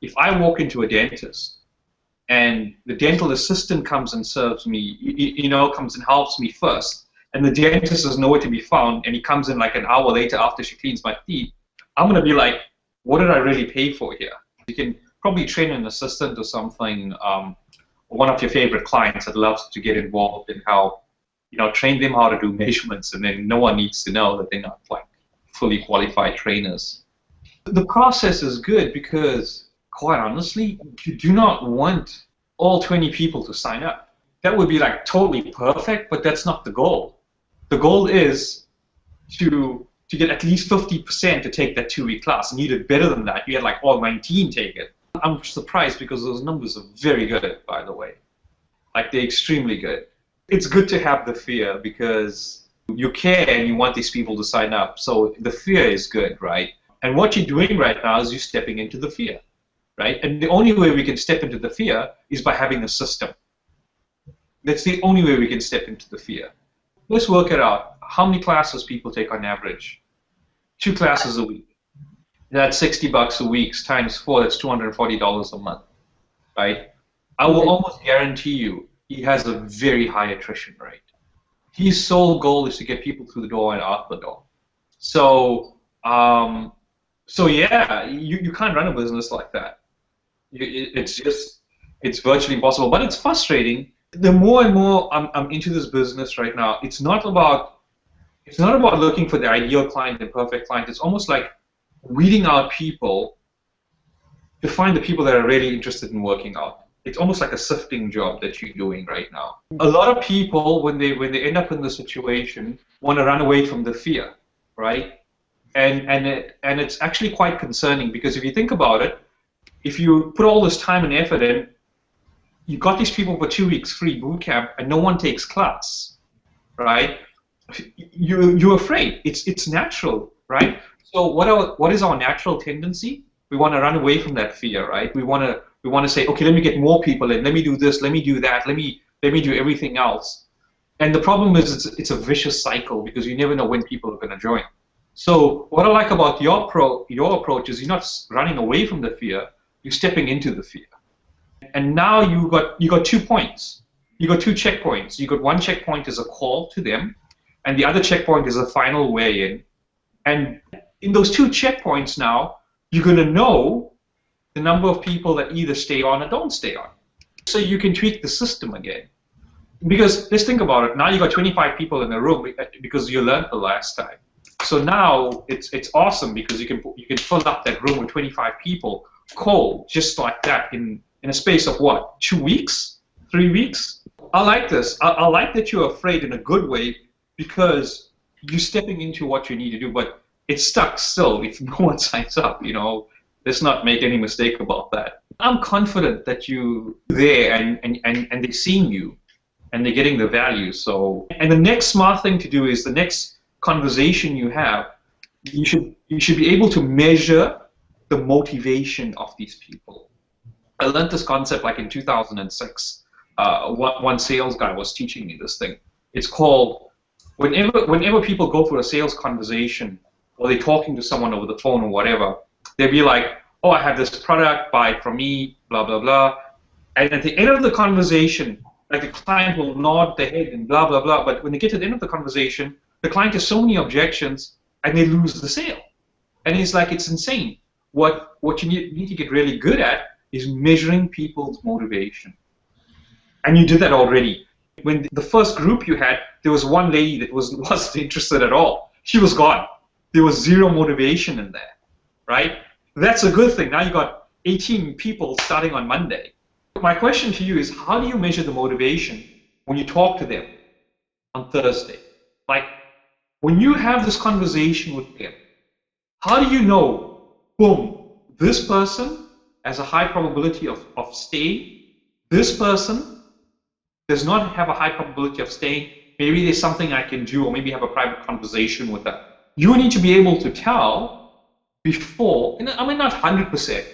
if I walk into a dentist and the dental assistant comes and serves me, comes and helps me first, and the dentist is nowhere to be found, and he comes in like an hour later after she cleans my teeth, I'm going to be like, what did I really pay for here? You can probably train an assistant or something, one of your favorite clients that loves to get involved in how, train them how to do measurements, and then no one needs to know that they're not like fully qualified trainers. The process is good because, quite honestly, you do not want all 20 people to sign up. That would be like totally perfect, but that's not the goal. The goal is to get at least 50% to take that 2-week class, and you did better than that. You had like all 19 take it. I'm surprised because those numbers are very good, by the way. Like, they're extremely good. It's good to have the fear because you care and you want these people to sign up. So the fear is good, right? And what you're doing right now is you're stepping into the fear, right? And the only way we can step into the fear is by having a system. That's the only way we can step into the fear. Let's work it out. How many classes people take on average? 2 classes a week. That's $60 a week times 4. That's $240 a month, right? I will almost guarantee you he has a very high attrition rate. His sole goal is to get people through the door and out the door. So, yeah, you can't run a business like that. It's virtually impossible. But it's frustrating. The more and more I'm into this business right now, it's not about looking for the ideal client, the perfect client. It's almost like weeding out people to find the people that are really interested in working out. It's almost like a sifting job that you're doing right now. A lot of people, when they end up in the situation, want to run away from the fear, right? And it's actually quite concerning because if you think about it, if you put all this time and effort in, you got these people for 2 weeks free boot camp and no one takes class, right? You're afraid. It's natural, right? So what is our natural tendency? We want to run away from that fear, right? We want to say, okay, let me get more people in. Let me do this. Let me do that. Let me do everything else. And the problem is it's a vicious cycle because you never know when people are going to join. So what I like about your approach is you're not running away from the fear. You're stepping into the fear. And now you got 2 points. You got 2 checkpoints. You got one checkpoint is a call to them, and the other checkpoint is a final weigh-in. And in those 2 checkpoints now, you're going to know the number of people that either stay on or don't stay on. So you can tweak the system again. Because let's think about it. Now you got 25 people in the room because you learned the last time. So now it's awesome because you can fill up that room with 25 people cold just like that in a space of what? 2 weeks? 3 weeks? I like this. I like that you're afraid in a good way because you're stepping into what you need to do, but it's stuck still if no one signs up, Let's not make any mistake about that. I'm confident that you're there and they're seeing you and they're getting the value. So, and the next smart thing to do is the next conversation you have, you should be able to measure the motivation of these people. I learned this concept like in 2006. One sales guy was teaching me this thing. It's called, whenever people go through a sales conversation or they're talking to someone over the phone or whatever, they'll be like, oh, I have this product, buy it from me, blah, blah, blah. And at the end of the conversation, like the client will nod their head and blah, blah, blah. But when they get to the end of the conversation, the client has so many objections and they lose the sale. And it's like, it's insane. What you need to get really good at is measuring people's motivation. And you did that already. When the first group you had, there was one lady that wasn't interested at all. She was gone. There was zero motivation in there, right? That's a good thing. Now you got 18 people starting on Monday. My question to you is, how do you measure the motivation when you talk to them on Thursday? Like, when you have this conversation with them, how do you know, boom, this person has a high probability of staying, this person does not have a high probability of staying, maybe there's something I can do, or maybe have a private conversation with them. You need to be able to tell before, and I mean not 100%,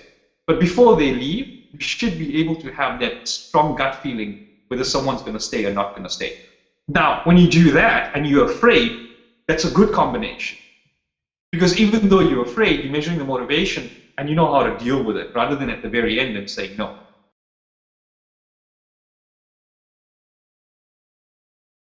but before they leave, you should be able to have that strong gut feeling whether someone's going to stay or not going to stay. Now, when you do that and you're afraid, that's a good combination. Because even though you're afraid, you're measuring the motivation, and you know how to deal with it, rather than at the very end and saying no.